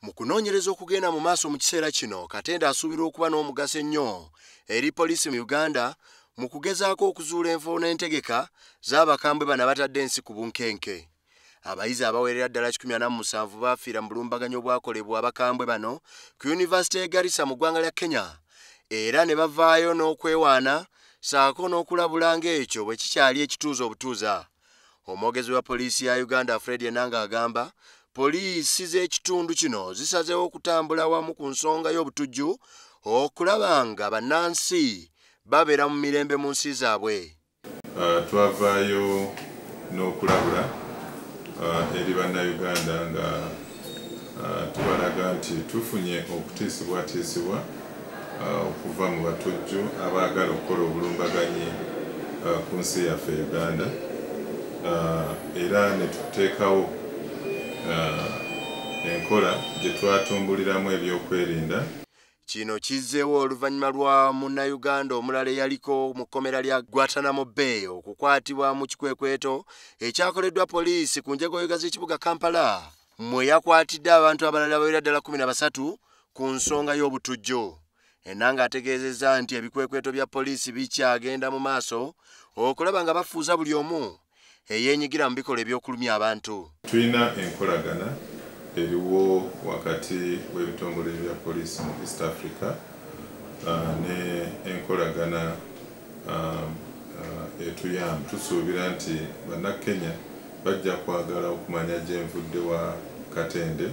Mu kunoonyereza okugenda mu maaso mu kiseera kino, Katende asuubira okuba n'omugaso ennyo eri poliisi mu Uganda mu kugezaako okuzuula enfo n'entegeka z'abakambwe bano abatadde ensi ku bunkenke. Abayizi abawerera ddala 147 baafiira mu bulumbaganyi obwakolebwa abakambwe bano ku Yunivasite y'e Garissa mu ggwanga lya Kenya, era ne bavaayo n'okwewaana saako n'okulabula ng'ekyo bwe kikyali ekituuza obutuuza. Omwogezi wa poliisi ya Uganda Fred Enanga agamba poliisi z'ekitundu kino zisazeewo okutambula wamu ku nsonga y'obutujju okulaba nga bannansi babeera mu mirembe mu nsi zaabwe. Twavaayo n'okulabula eri bannayuganda nga tubalaga nti tufunye okutiisibwatiisibwa okuva mu batujju abaagala okukola obulumbaganyi ku nsi yaffe Uganda, era ne tuteekawo enkola gye twatumbuliramu ebyokwerinda. Kino kizzeewo oluvannyuma lwa munnayuganda omulala eyaliko mu kkomera lya Guantanamo Bay okukwatibwa mu kikwekweto ekyakoleddwa poliisi ku njegoyega z'ekibuga Kampala, mwe yakwatidde abantu abalala bawera ddala 13 ku nsonga y'obutujju. Enanga ategeezezza nti ebikwekweto bya poliisi bikyagenda mu maaso okulaba nga bafuuza buli omu eyeenyigira mu bikolwa ebyokulumya abantu. Tulina enkolagana eriwo wakati w'ebitongole bya poliisi mu East Africa ne enkolagana etuyamba. Tusuubira nti bannakenya bajja kwagala okumanya gye nvudde wa Katende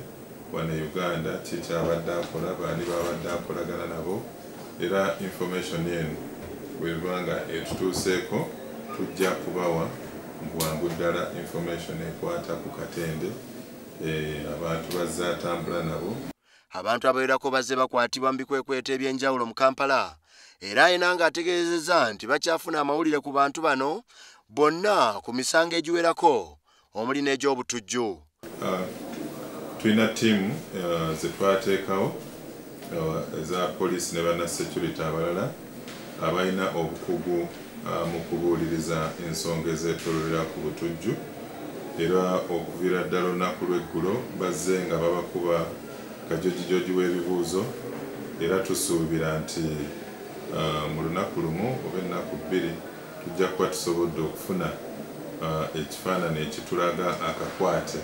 wano Uganda, kiki abadde akola, baani babadde akolagana nabo, era information eno bw'eba nga etutuuseeko tujja kubawa bwangu ddala information ekwata ku Katende abantu bazze atambula nabo. Abantu abawerako bazze bakwatibwa mu bikwekweto eby'enjawulo mu Kampala, era Enanga ategeezezza nti bakyafuna amawulire ku bantu bano bonna ku misango egiwerako omuli n'egy'obutujju. Tulina ttiimu ze twateekawo eza poliisi ne banna security abalala abalina obukugu mu kubuuliriza ensonga ezeetoololera ku butujju, era okuviira ddala olunaku lw'eggulo bazze nga babakuba kajojijoji w'ebibuuzo, era tusuubira nti mu lunaku lumu oba ennaku 2 tujja kuba tusobodde okufuna ekifaananyi ekitulaga akakwate.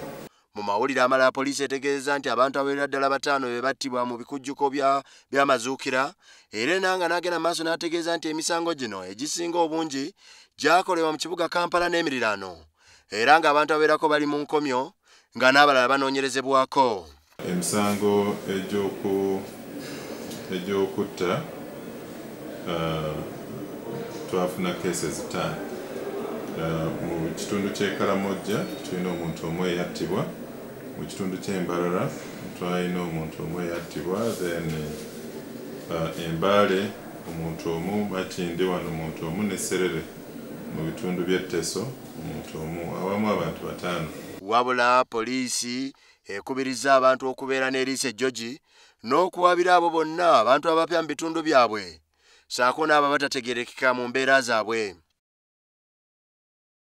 Mu mawulire amalala poliisi etegeezezza nti abantu abawerera ddala 5 be battibwa mu bikujjuko by'amazuukira, era Enanga n'agenda maaso n'ategeeza nti emisango gino egisinga obungi gyakolebwa mu kibuga Kampala n'emiriraano, era ng'abantu abawerako bali mu nkomyo nga n'abalala banoonyerezebwako. Emisango egy'okutta twafuna cases 5. Mu kitundu ky'e Karamoja tulina omuntu omu eyattibwa, mu kitundu ky'Embarara twalina omuntu omu eyattibwa, then Embale omuntu omu, Makinde wano omuntu omu, ne Serere mu bitundu by'Etteso omuntu omu, awamu abantu 5. Wabula poliisi ekubiriza abantu okubeera n'eriiso ejjogi n'okuwabira abo bonna abantu abapya mu bitundu byabwe saako n'abo batategeerekeka mu mbeera zaabwe.